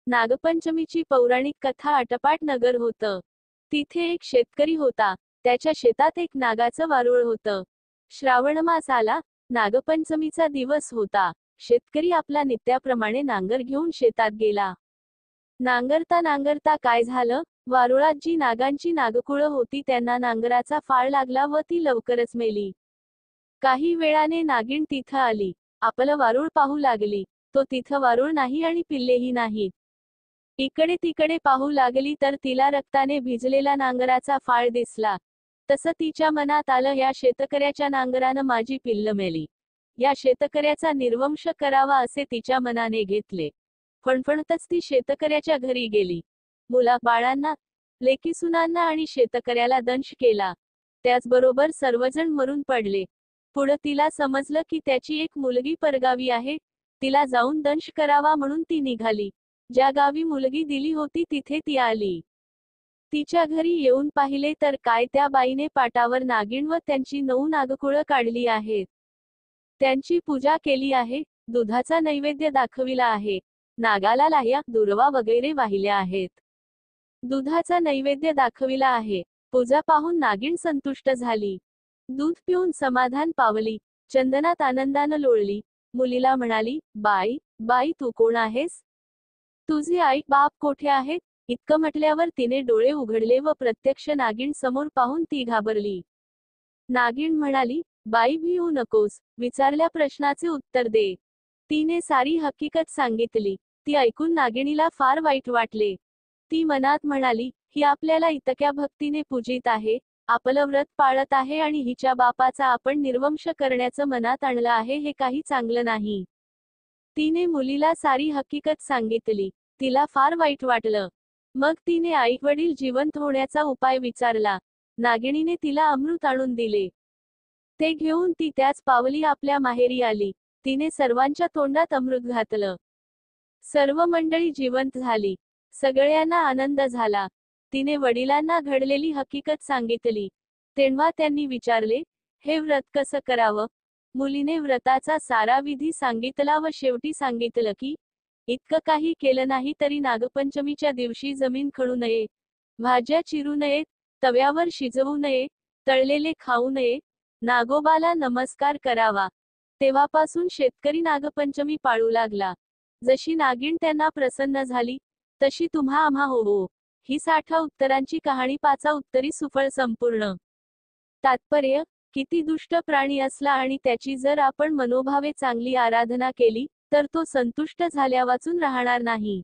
नागपंचमीची पौराणिक कथा आटपाट नगर होतं. तिथे एक शेतकरी होता. त्याच्या शेतात एक नागाचं वारुळ होतं. श्रावण मास आला, नागपंचमीचा दिवस होता. शेतकरी आपला नित्याप्रमाणे नांगर घेऊन शेतात गेला. नांगरता नांगरता काय झालं, वारुळात जी नागांची नागकुळं होती त्यांना नांगराचा फाळ लागला व ती लवकरच मेली. काही वेळाने नागिन तिथं आली. आपलं वारुळ पाहू लागली. तो तिथं वारुळ नाही आणि पिल्लेही नाहीत. इकडे तिकडे पाहू लागली तर तिला रक्ताने भिजलेला नांगराचा फाळ दिसला. तसं तिच्या मनात आलं, या शेतकऱ्याच्या नांगरानं माझी पिल्लं मेली. या शेतकऱ्याचा निर्वंश करावा असे तिच्या मनाने घेतले. फणफणतच ती शेतकऱ्याच्या घरी गेली. मुला बाळांना, लेकीसुनांना आणि शेतकऱ्याला दंश केला. त्याचबरोबर सर्वजण मरून पडले. पुढं तिला समजलं की त्याची एक मुलगी परगावी आहे. तिला जाऊन दंश करावा म्हणून ती निघाली. ज्या गावी मुलगी दिली होती तिथे ती आली. तिच्या घरी येऊन पाहिले तर काय, त्या बाईने पाटावर नागिन व त्यांची 9 नागकुळं काढली आहेत. त्यांची पूजा केली आहे. दुधाचा नैवेद्य दाखविला आहे. नागाला लाह्या, दुर्वा वगैरे वाहिल्या आहेत. दुधाचा नैवेद्य दाखविला आहे. पूजा पाहून नागिन संतुष्ट झाली. दूध पिऊन समाधान पावली. चंदनात आनंदानं लोळली. मुलीला म्हणाली, बाई तू कोण आहेस? तुझे आई बाप कोठे आहेत? इतकं म्हटल्यावर तिने डोळे उघडले व प्रत्यक्ष नागिन समोर पाहून ती घाबरली. नागिन म्हणाली, बाई भिवू नकोस, विचारल्या प्रश्नाचे उत्तर दे. तिने सारी हकीकत सांगितली. ती ऐकून नागिणीला फार वाईट वाटले. ती मनात म्हणाली, ही आपल्याला इतक्या भक्तीने पूजित आहे, आपलं व्रत पाळत आहे आणि हिच्या बापाचा आपण निर्वंश करण्याचं मनात आणलं आहे, हे काही चांगलं नाही. तिने मुलीला सारी हकीकत सांगितली. तिला फार वाईट वाटलं. मग तिने आई वडील जिवंत होण्याचा उपाय विचारला. नागिणीने तिला अमृत आणून दिले. ते घेऊन ती त्याच पावली आपल्या माहेरी आली. तिने सर्वांच्या तोंडात अमृत घातलं. सर्व मंडळी जिवंत झाली. सगळ्यांना आनंद झाला. तिने वडिलांना घडलेली हकीकत सांगितली. तेव्हा त्यांनी विचारले, हे व्रत कसं करावं? मुलीने व्रताचा सारा विधी सांगितला व शेवटी सांगितलं की, इतकं काही केलं नाही तरी नागपंचमीच्या दिवशी जमीन खणू नये, भाज्या चिरू नयेत, तव्यावर शिजवू नये, तळलेले खाऊ नये, नागोबाला नमस्कार करावा. तेव्हापासून शेतकरी नागपंचमी पाळू लागला. जशी नागिन त्यांना प्रसन्न झाली, तशी तुम्हा आम्हा होवो. ही 60 उत्तरांची कहाणी. 5 उत्तरी सुफळ संपूर्ण. तात्पर्य, किती दुष्ट प्राणी असला आणि त्याची जर आपण मनोभावे चांगली आराधना केली, तर तो संतुष्ट झाल्यावाचून राहणार नाही.